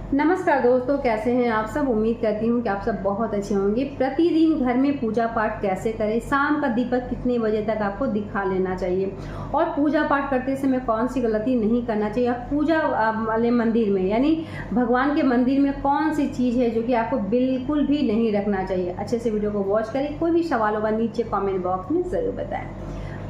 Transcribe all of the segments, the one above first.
नमस्कार दोस्तों, कैसे हैं आप सब। उम्मीद करती हूँ कि आप सब बहुत अच्छे होंगे। प्रतिदिन घर में पूजा पाठ कैसे करें, शाम का दीपक कितने बजे तक आपको दिखा लेना चाहिए और पूजा पाठ करते समय कौन सी गलती नहीं करना चाहिए। और पूजा वाले मंदिर में यानी भगवान के मंदिर में कौन सी चीज़ है जो कि आपको बिल्कुल भी नहीं रखना चाहिए। अच्छे से वीडियो को वॉच करें। कोई भी सवाल होगा नीचे कॉमेंट बॉक्स में ज़रूर बताएँ।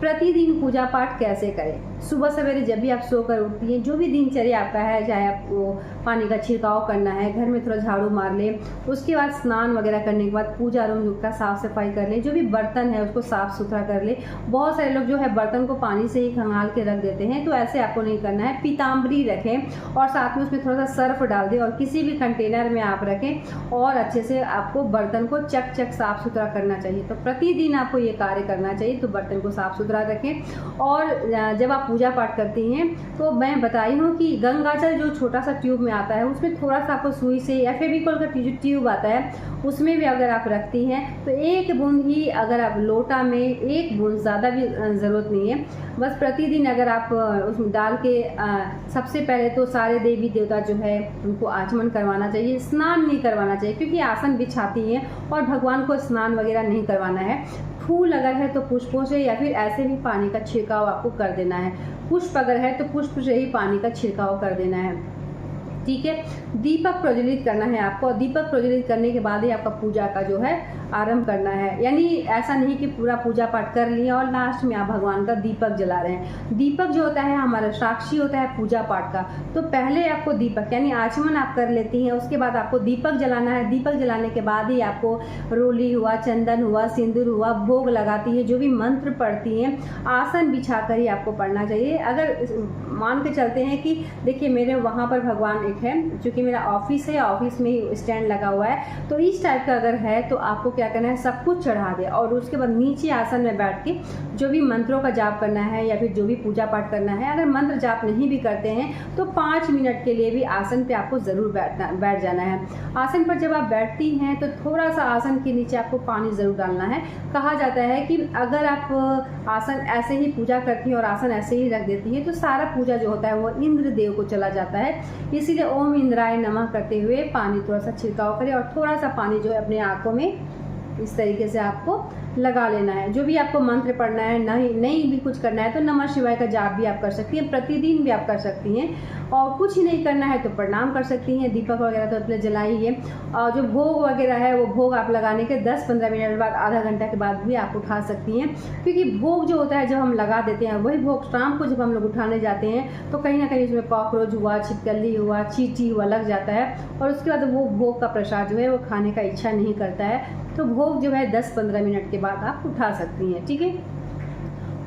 प्रतिदिन पूजा पाठ कैसे करें। सुबह सवेरे जब भी आप सोकर उठती हैं, जो भी दिनचर्या आपका है, चाहे आपको पानी का छिड़काव करना है, घर में थोड़ा झाड़ू मार लें, उसके बाद स्नान वगैरह करने के बाद पूजा रूम का साफ सफाई कर लें, जो भी बर्तन है उसको साफ सुथरा कर लें। बहुत सारे लोग जो है बर्तन को पानी से ही खंगाल के रख देते हैं, तो ऐसे आपको नहीं करना है। पीताम्बरी रखें और साथ में उसमें थोड़ा सा सर्फ डाल दें और किसी भी कंटेनर में आप रखें और अच्छे से आपको बर्तन को चक साफ सुथरा करना चाहिए। तो प्रतिदिन आपको ये कार्य करना चाहिए। तो बर्तन को साफ सुथरा रखें। और जब आप पूजा पाठ करती हैं तो मैं बताई हूँ कि गंगाजल जो छोटा सा ट्यूब में आता है उसमें थोड़ा सा आपको सुई से या फेविकोल का जो ट्यूब आता है उसमें भी अगर आप रखती हैं तो एक बूंद ही, अगर आप लोटा में एक बूंद, ज़्यादा भी ज़रूरत नहीं है, बस प्रतिदिन अगर आप उसमें डाल के सबसे पहले तो सारे देवी देवता जो है उनको आचमन करवाना चाहिए। स्नान नहीं करवाना चाहिए क्योंकि आसन बिछाती हैं और भगवान को स्नान वगैरह नहीं करवाना है। फूल अगर है तो पुष्पों से या फिर ऐसे भी पानी का छिड़काव आपको कर देना है। पुष्प अगर है तो पुष्प से ही पानी का छिड़काव कर देना है। ठीक है। दीपक प्रज्वलित करना है आपको। दीपक प्रज्वलित करने के बाद ही आपका पूजा का जो है आरंभ करना है। यानी ऐसा नहीं कि पूरा पूजा पाठ कर लिया और लास्ट में आप भगवान का दीपक जला रहे हैं। दीपक जो होता है हमारा साक्षी होता है पूजा पाठ का। तो पहले आपको दीपक यानी आचमन आप कर लेती हैं, उसके बाद आपको दीपक जलाना है। दीपक जलाने के बाद ही आपको रोली हुआ, चंदन हुआ, सिंदूर हुआ, भोग लगाती है, जो भी मंत्र पढ़ती हैं आसन बिछा कर ही आपको पढ़ना चाहिए। अगर मान के चलते हैं कि देखिए मेरे वहाँ पर भगवान है, क्योंकि मेरा ऑफिस है, ऑफिस में ही स्टैंड लगा हुआ है, तो इस टाइप का अगर है तो आपको क्या करना है, सब कुछ चढ़ा दे और उसके बाद नीचे आसन में बैठ के जो भी मंत्रों का जाप करना है या फिर जो भी पूजा पाठ करना है, अगर मंत्र जाप नहीं भी करते हैं तो 5 मिनट के लिए भी आसन पे आपको ज़रूर बैठ जाना है। आसन पर जब आप बैठती हैं तो थोड़ा सा आसन के नीचे आपको पानी ज़रूर डालना है। कहा जाता है कि अगर आप आसन ऐसे ही पूजा करती हैं और आसन ऐसे ही रख देती हैं तो सारा पूजा जो होता है वो इंद्र देव को चला जाता है। इसीलिए ओम इंद्राय नमः करते हुए पानी थोड़ा सा छिड़काव करें और थोड़ा सा पानी जो है अपने आंखों में इस तरीके से आपको लगा लेना है। जो भी आपको मंत्र पढ़ना है, नहीं भी कुछ करना है तो नमः शिवाय का जाप भी आप कर सकती हैं, प्रतिदिन भी आप कर सकती हैं। और कुछ ही नहीं करना है तो प्रणाम कर सकती हैं। दीपक वगैरह तो अपने जलाई है और जो भोग वगैरह है वो भोग आप लगाने के 10-15 मिनट बाद, आधा घंटा के बाद भी आप उठा सकती हैं। क्योंकि भोग जो होता है जब हम लगा देते हैं, वही भोग शाम को जब हम लोग उठाने जाते हैं तो कहीं ना कहीं उसमें कॉकरोच हुआ, छिपकली हुआ, चींटी हुआ लग जाता है और उसके बाद वो भोग का प्रसाद जो है वो खाने का इच्छा नहीं करता है। तो भोग जो है 10-15 मिनट के बाद आप उठा सकती हैं। ठीक है।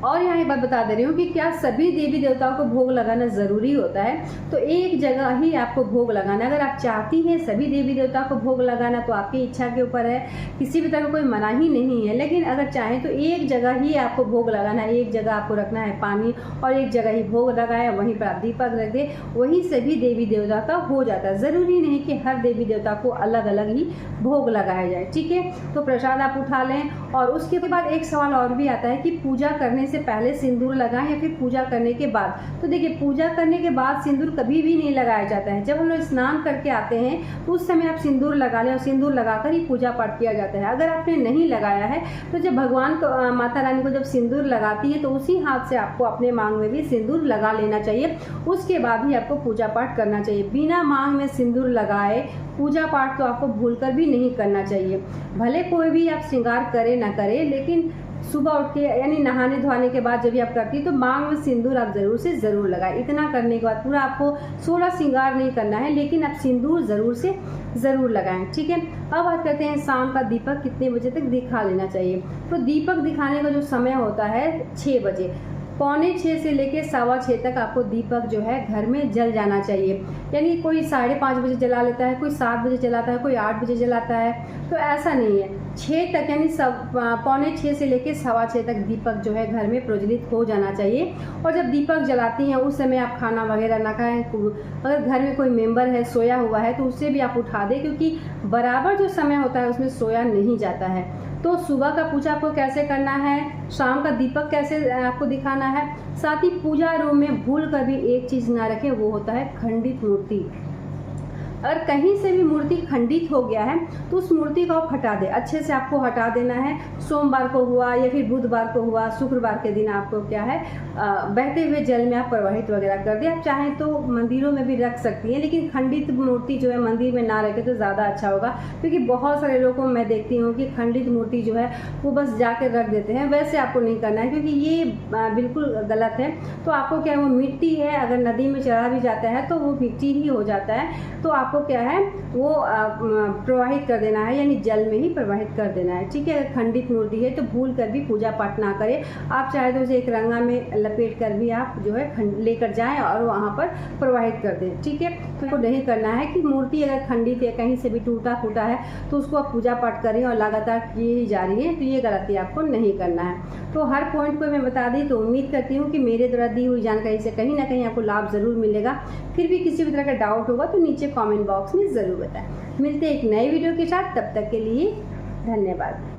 और यहाँ एक बात बता दे रही हूँ कि क्या सभी देवी देवताओं को भोग लगाना ज़रूरी होता है, तो एक जगह ही आपको भोग लगाना। अगर आप चाहती हैं सभी देवी देवताओं को भोग लगाना तो आपकी इच्छा के ऊपर है, किसी भी तरह का कोई मना ही नहीं है। लेकिन अगर चाहें तो एक जगह ही आपको भोग लगाना है, एक जगह आपको रखना है पानी और एक जगह ही भोग लगाए, वहीं पर आप दीपक रख दें, वहीं सभी देवी देवता का हो जाता है। ज़रूरी नहीं कि हर देवी देवता को अलग अलग ही भोग लगाया जाए। ठीक है। तो प्रसाद आप उठा लें और उसके बाद एक सवाल और भी आता है कि पूजा करने से पहले सिंदूर लगाएं या फिर पूजा करने के बाद। तो देखिए पूजा करने के बाद सिंदूर कभी भी नहीं लगाया जाता है। जब हम लोग स्नान करके आते हैं तो उस समय आप सिंदूर लगा लें और सिंदूर लगाकर ही पूजा पाठ किया जाता है। अगर आपने नहीं लगाया है तो जब भगवान को, माता रानी को जब सिंदूर लगाती है तो उसी हाथ से आपको अपने मांग में भी सिंदूर लगा लेना चाहिए। उसके बाद ही आपको पूजा पाठ करना चाहिए। बिना मांग में सिंदूर लगाए पूजा पाठ तो आपको भूलकर भी नहीं करना चाहिए। भले कोई भी आप श्रृंगार करे ना करे, लेकिन सुबह उठ के यानी नहाने धोने के बाद जब भी आप करती तो मांग में सिंदूर आप ज़रूर से ज़रूर लगाएं। इतना करने के बाद पूरा आपको 16 श्रृंगार नहीं करना है, लेकिन आप सिंदूर ज़रूर से ज़रूर लगाएं। ठीक है। अब बात करते हैं शाम का दीपक कितने बजे तक दिखा लेना चाहिए। तो दीपक दिखाने का जो समय होता है 6 बजे, 5:45 से लेकर 6:15 तक आपको दीपक जो है घर में जल जाना चाहिए। यानी कोई 5:30 बजे जला लेता है, कोई 7 बजे जलाता है, कोई 8 बजे जलाता है, तो ऐसा नहीं है। 6 तक यानी 5:45 से लेकर 6:15 तक दीपक जो है घर में प्रज्वलित हो जाना चाहिए। और जब दीपक जलाती हैं उस समय आप खाना वगैरह ना खाएं। अगर घर में कोई मेंबर है सोया हुआ है तो उससे भी आप उठा दें, क्योंकि बराबर जो समय होता है उसमें सोया नहीं जाता है। तो सुबह का पूजा आपको कैसे करना है, शाम का दीपक कैसे आपको दिखाना है, साथ ही पूजा रूम में भूल कर भी एक चीज़ ना रखें, वो होता है खंडित मूर्ति। अगर कहीं से भी मूर्ति खंडित हो गया है तो उस मूर्ति को आप हटा दें, अच्छे से आपको हटा देना है। सोमवार को हुआ या फिर बुधवार को हुआ, शुक्रवार के दिन आपको क्या है बहते हुए जल में आप प्रवाहित वगैरह कर दें। आप चाहें तो मंदिरों में भी रख सकती हैं, लेकिन खंडित मूर्ति जो है मंदिर में ना रखे तो ज़्यादा अच्छा होगा, क्योंकि बहुत सारे लोगों को मैं देखती हूँ कि खंडित मूर्ति जो है वो बस जाकर रख देते हैं। वैसे आपको नहीं करना है, क्योंकि ये बिल्कुल गलत है। तो आपको क्या है, वो मिट्टी है, अगर नदी में चढ़ा भी जाता है तो वो मिट्टी ही हो जाता है। तो आपको क्या है वो प्रवाहित कर देना है, यानी जल में ही प्रवाहित कर देना है। ठीक है, खंडित मूर्ति है तो भूल कर भी पूजा पाठ ना करें। आप चाहे तो उसे एक रंगा में लपेट कर भी आप जो है लेकर जाएं और वहाँ पर प्रवाहित कर दें। ठीक है, तो नहीं करना है कि मूर्ति अगर खंडित है, कहीं से भी टूटा फूटा है, तो उसको आप पूजा पाठ करें और लगातार किए ही जा रही है, तो ये गलती आपको नहीं करना है। तो हर पॉइंट को मैं बता दी, तो उम्मीद करती हूँ कि मेरे द्वारा दी हुई जानकारी से कहीं ना कहीं आपको लाभ ज़रूर मिलेगा। फिर भी किसी भी तरह का डाउट होगा तो नीचे कमेंट बॉक्स में ज़रूर बताएं। मिलते हैं एक नए वीडियो के साथ, तब तक के लिए धन्यवाद।